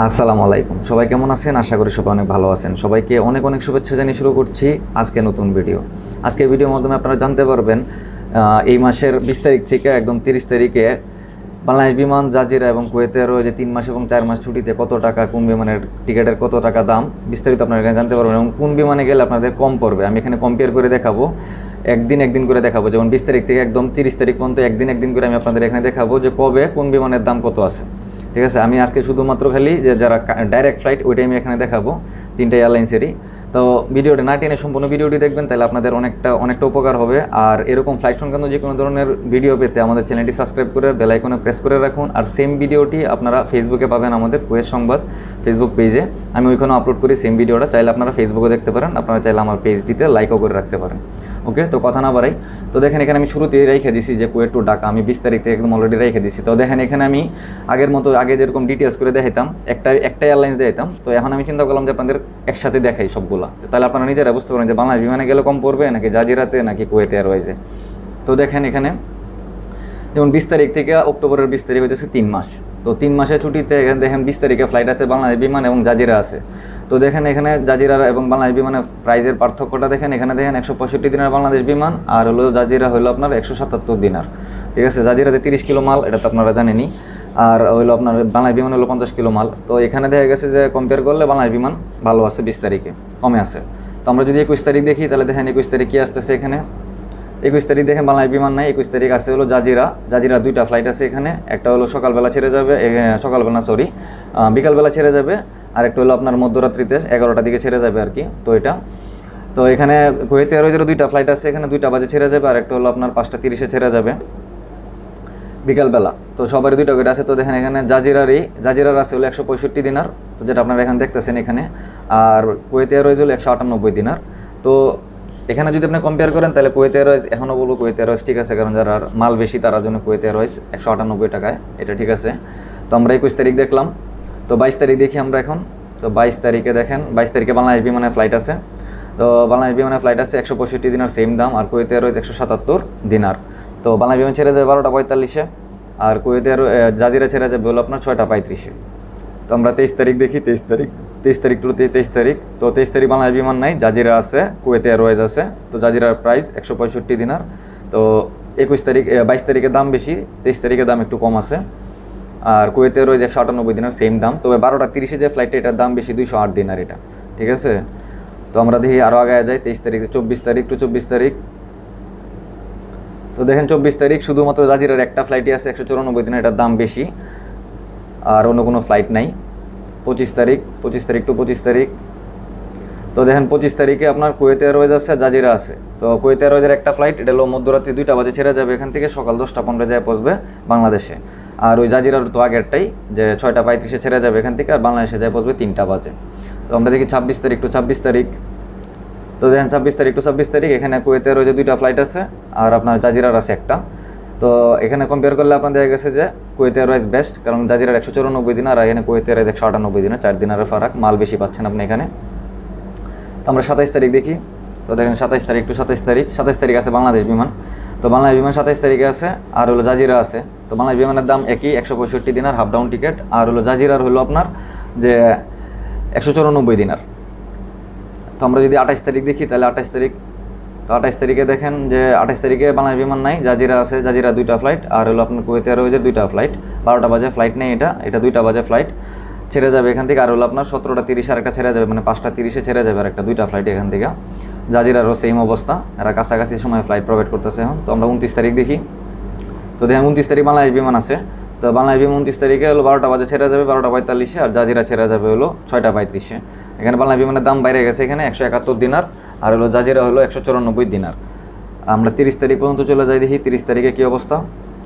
আসসালামু আলাইকুম। সবাই কেমন আছেন? আশা করি সবাই অনেক ভালো আছেন। সবাইকে অনেক অনেক শুভেচ্ছা জানিয়ে শুরু করছি আজকে নতুন ভিডিও। আজকের ভিডিওর মাধ্যমে আপনারা জানতে পারবেন এই মাসের 20 তারিখ থেকে একদম 30 তারিখে বাংলাদেশ বিমান, জাজিরা এবং কুয়েতে রয়েছে 3 মাস এবং 4 মাস ছুটিতে কত টাকা, কোন বিমানের টিকিটের কত টাকা দাম, বিস্তারিত আপনারা এখানে জানতে পারবেন এবং কোন বিমানে গেলে আপনাদের কম পড়বে। আমি এখানে কম্পেয়ার করে দেখাবো, একদিন করে দেখাবো। যেমন 20 তারিখ থেকে একদম 30 তারিখ পর্যন্ত একদিন করে আমি আপনাদের এখানে দেখাবো যে কবে কোন বিমানের দাম কত আছে। ঠিক আছে, আমি আজকে শুধুমাত্র খালি যে যারা ডাইরেক্ট ফ্লাইট ওইটাই আমি এখানে দেখাবো, 3টা এয়ারলাইন্সেরই। তো ভিডিওটা না টেনে সম্পূর্ণ ভিডিওটি দেখবেন, তাহলে আপনাদের অনেকটা উপকার হবে। আর এরকম ফ্লাইট সংক্রান্ত যে কোনো ধরনের ভিডিও পেতে আমাদের চ্যানেলটি সাবস্ক্রাইব করে বেল আইকনে প্রেস করে রাখুন। আর সেম ভিডিওটি আপনারা ফেসবুকে পাবেন, আমাদের কুয়েত সংবাদ ফেসবুক পেজে আমি ওইখানে আপলোড করি সেম ভিডিওটা। চাইলে আপনারা ফেসবুকে দেখতে পারেন, আপনারা চাইলে আমার পেজটিতে লাইকও করে রাখতে পারেন। ওকে, তো কথা না বাড়াই। তো দেখেন এখানে আমি শুরুতেই রেখে দিছি যে কুয়েত টু ঢাকা, আমি 20 তারিখ থেকে একদম অলরেডি রেখে দিছি। তো দেখেন এখানে আমি আগের মতো আগে যেরকম ডিটেলস করে দেখাইতাম, একটা এয়ারলাইন্স দেখাইতাম, তো এখন আমি চিন্তা করলাম যে আপনাদের একসাথে দেখাই সবগুলা, তাহলে আপনারা নিজেরা বুঝতে পারেন যে বাংলাদেশ বিমানে গেলে কম পড়বে নাকি জাজিরাতে নাকি কুয়েত এয়ারওয়েজে। তো দেখেন এখানে যেমন 20 তারিখ থেকে অক্টোবরের 20 তারিখ হইতেছে 3 মাস। তো 3 মাসের ছুটিতে এখানে দেখেন 20 তারিখে ফ্লাইট আছে বাংলাদেশ বিমান এবং জাজিরা আছে। তো দেখেন এখানে জাজিরা এবং বাংলাদেশ বিমানের প্রাইজের পার্থক্যটা দেখেন। এখানে দেখেন 165 দিনের বাংলাদেশ বিমান, আর হলো জাজিরা হলো আপনার 177 দিনার। ঠিক আছে, জাজিরাতে 30 কিলো মাল, এটা তো আপনারা জানেনই। আর হলো আপনার বাংলাদেশ বিমান হলো 50 কিলো মাল। তো এখানে দেখা গেছে যে কম্পেয়ার করলে বাংলাদেশ বিমান ভালো আছে, 20 তারিখে কমে আছে। তো আমরা যদি 21 তারিখ দেখি, তাহলে দেখেন 21 তারিখ কী আসতেছে এখানে। 21 তারিখ দেখেন বাংলাদেশ বিমান নাই, 21 তারিখ আছে হলো জাজিরা 2টা ফ্লাইট আছে এখানে। একটা হলো সকালবেলা ছেড়ে যাবে, বিকালবেলা ছেড়ে যাবে, আর একটা হলো আপনার মধ্যরাত্রিতে 11টার দিকে ছেড়ে যাবে আর কি। তো এটা তো এখানে কুয়েত এয়ারওয়েজেরও 2টা ফ্লাইট আছে এখানে, 2টা বাজে ছেড়ে যাবে, আর একটা হলো আপনার 5টা 30-এ ছেড়ে যাবে বিকালবেলা। তো সবারই 2টা করে আছে। তো দেখেন এখানে জাজিরার আছে হলো 165 দিনার, তো যেটা আপনারা এখানে দেখতেছেন এখানে। আর কুয়েত এয়ারওয়েজ হলো 198 দিনার। তো এখানে যদি আপনি কম্পেয়ার করেন, তাহলে কুয়েত এয়ারওয়েজ, এখনও বলবো কুয়েত এয়ারওয়েজ ঠিক আছে, কারণ যারা মাল বেশি তার জন্য কুয়েত এয়ারওয়েজ 198 টাকায়, এটা ঠিক আছে। তো আমরা 21 তারিখ দেখলাম। তো 22 তারিখ দেখি আমরা এখন। তো 22 তারিখে দেখেন, 22 তারিখে বাংলাদেশ বিমানের ফ্লাইট আছে। তো বাংলাদেশ বিমানের ফ্লাইট আছে 165 দিনার, সেম দাম। আর কুয়েত এয়ারওয়েজ 177 দিনার। তো বাংলাদেশ বিমান ছেড়ে যাবে 12টা 45-এ, আর কুয়েত জাজিরা ছেড়ে যাবে হলো আপনার 6টা 35-এ। তো আমরা 23 তারিখ দেখি, 23 তারিখ টু 23 তারিখ। তো 23 তারিখ বাংলাদেশ বিমান নাই, জাজিরা আছে, কুয়েত এয়ারওয়েজ আছে। তো জাজিরার প্রাইস 165 দিনার। তো 22 তারিখের দাম বেশি, 23 তারিখের দাম একটু কম আছে। আর কুয়েত এয়ারওয়েজ 198 দিনার, সেম দাম। তবে 12টা 30-এ যে ফ্লাইটটা, এটার দাম বেশি, 208 দিনার এটা। ঠিক আছে, তো আমরা দেখি আরও আগে যাই। 23 তারিখ 24 তারিখ টু 24 তারিখ। তো দেখেন 24 তারিখ শুধুমাত্র জাজিরার একটা ফ্লাইটই আছে 194 দিনার, এটার দাম বেশি, আর অন্য কোনো ফ্লাইট নাই। 25 তারিখ টু 25 তারিখ। তো দেখেন 25 তারিখে আপনার কুয়েত এয়ারওয়েজ আছে, জাজিরা আছে। তো কুয়েত এয়ারওয়েজের একটা ফ্লাইট, এটা হলো মধ্যরাত্রি 2টা বাজে ছেড়ে যাবে এখান থেকে, সকাল 10টা 15 যায় পৌঁছবে বাংলাদেশে। আর ওই জাজিরার তো আগেরটাই, যে 6টা 35-এ ছেড়ে যাবে এখান থেকে, আর বাংলাদেশে যায় পৌঁছবে 3টা বাজে। তো আমরা দেখি 26 তারিখ টু 26 তারিখ। তো দেখেন 26 তারিখ টু 26 তারিখ, এখানে কুয়েত এয়ারওয়েজে 2টা ফ্লাইট আছে, আর আপনার জাজিরার আছে একটা। তো এখানে কম্পেয়ার করলে আপনার দেখা গেছে যে কুয়েত এয়ারওয়েজ বেস্ট, কারণ জাজিরার 194 দিন, আর এখানে কুয়েত এয়ারওয়েজ 198 দিন, 4 দিনের ফারাক, মাল বেশি পাচ্ছেন আপনি এখানে। তো আমরা 27 তারিখ দেখি। তো দেখেন 27 তারিখ টু 27 তারিখ। 27 তারিখ আছে বাংলাদেশ বিমান। তো বাংলাদেশ বিমান 27 তারিখে আছে, আর হলো জাজিরা আছে। তো বাংলাদেশ বিমানের দাম একই, 165 দিনার, হাফ ডাউন টিকিট। আর হলো জাজিরার হলো আপনার যে 194 দিনার। তো আমরা যদি 28 তারিখ দেখি, তাহলে 28 তারিখ। তো 28 তারিখে দেখেন যে 28 তারিখে বাংলাদেশ বিমান নাই, জাজিরা আছে, জাজিরা 2টা ফ্লাইট, আর হলো আপনার কুয়েত এয়ারওয়েজের 2টা ফ্লাইট। 12টা বাজে ফ্লাইট নেই, এটা 2টা বাজে ফ্লাইট ছেড়ে যাবে এখান থেকে। আর হলো আপনার 17টা 30 আর একটা ছেড়ে যাবে, মানে 5টা 30-এ ছেড়ে যাবে আর একটা, 2টা ফ্লাইট এখান থেকে। জাজিরারও সেম অবস্থা, এরা কাছাকাছি সময় ফ্লাইট প্রোভাইড করতেছে এখন। তো আমরা 29 তারিখ দেখি। তো দেখেন 29 তারিখ বাংলাদেশ বিমান আছে। তো বাংলাদেশ বিমান 29 তারিখে হলো 12টা বাজে ছেড়ে যাবে, 12টা 45-এ, আর জাজিরা ছেড়ে যাবে হলো 6টা 35-এ। এখানে বাংলাদেশ বিমানের দাম বাইরে গেছে, এখানে 171 দিনার, আর হলো জাজিরা হলো 194 দিনার। আমরা 30 তারিখ পর্যন্ত চলে যাই, দেখি 30 তারিখে কী অবস্থা।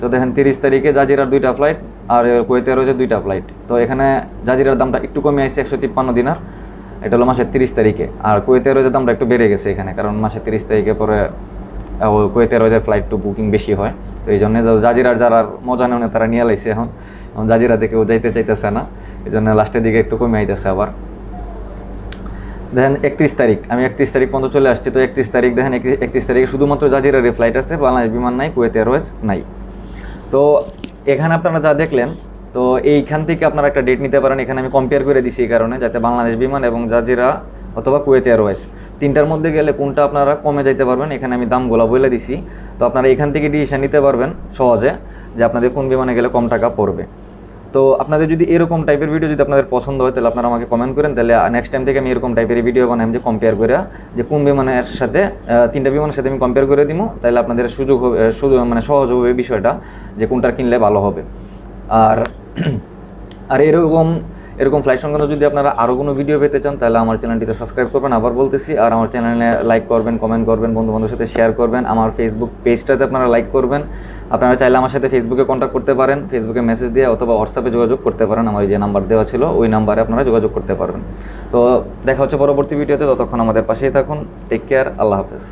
তো দেখেন 30 তারিখে জাজিরার 2টা ফ্লাইট, আর কুয়েত এয়ারওয়েজের 2টা ফ্লাইট। তো এখানে জাজিরার দামটা একটু কমে আসছে, 153 দিনার, এটা হলো মাসের 30 তারিখে। আর কুয়েত এয়ারওয়েজের দামটা একটু বেড়ে গেছে এখানে, কারণ মাসের 30 তারিখে পরে কুয়েত এয়ারওয়েজের ফ্লাইট টু বুকিং বেশি হয়। তো এই জন্য জাজিরার যারা মজা নেওয়া তারা নিয়ে লাইছে এখন জাজিরাতে কেউ যাইতে চাইতেছে না, এই জন্য লাস্টের দিকে একটু কমে আইতেছে আবার। দেখেন 31 তারিখ, আমি 31 তারিখ পর্যন্ত চলে আসছি। তো 31 তারিখ দেখেন, 31 তারিখে শুধুমাত্র জাজিরার ফ্লাইট আছে, বাংলাদেশ বিমান নাই, কুয়েত এয়ারওয়েজ নাই। তো এখানে আপনারা যা দেখলেন তো এইখান থেকে আপনারা একটা ডেট নিতে পারেন। এখানে আমি কম্পেয়ার করে দিছি এই কারণে, যাতে বাংলাদেশ বিমান এবং জাজিরা অথবা কুয়েত এয়ারওয়েজ তিনটার মধ্যে গেলে কোনটা আপনারা কমে যাইতে পারবেন, এখানে আমি দামগুলো বলে দিছি। তো আপনারা এখান থেকে ডিসিশন নিতে পারবেন সহজে যে আপনাদের কোন বিমানে গেলে কম টাকা পড়বে। তো আপনাদের যদি এরকম টাইপের ভিডিও যদি আপনাদের পছন্দ হয়, তাহলে আপনারা আমাকে কমেন্ট করেন, তাহলে নেক্সট টাইম থেকে আমি এরকম টাইপের ভিডিও বানাই যে কম্পেয়ার করে, যে কোন বিমানের সাথে তিনটা বিমানের সাথে আমি কম্পেয়ার করে দিব, তাহলে আপনাদের সুযোগ হবে, মানে সহজ হবে বিষয়টা যে কোনটা কিনলে ভালো হবে। আর আর এরকম ফ্লাইট সংক্রান্ত যদি আপনারা আরও কোনো ভিডিও পেতে চান, তাহলে আমার চ্যানেলটিতে সাবস্ক্রাইব করবেন, আবার বলতেছি। আর আমার চ্যানেলে লাইক করবেন, কমেন্ট করবেন, বন্ধুবান্ধবের সাথে শেয়ার করবেন। আমার ফেসবুক পেজটাতে আপনারা লাইক করবেন। আপনারা চাইলে আমার সাথে ফেসবুকে কন্ট্যাক্ট করতে পারেন, ফেসবুকে মেসেজ দিয়ে অথবা হোয়াটসঅ্যাপে যোগাযোগ করতে পারেন। আমার যে নাম্বার দেওয়া ছিল ওই নাম্বারে আপনারা যোগাযোগ করতে পারবেন। তো দেখা হচ্ছে পরবর্তী ভিডিওতে, ততক্ষণ আমাদের পাশেই থাকুন। টেক কেয়ার, আল্লাহ হাফেজ।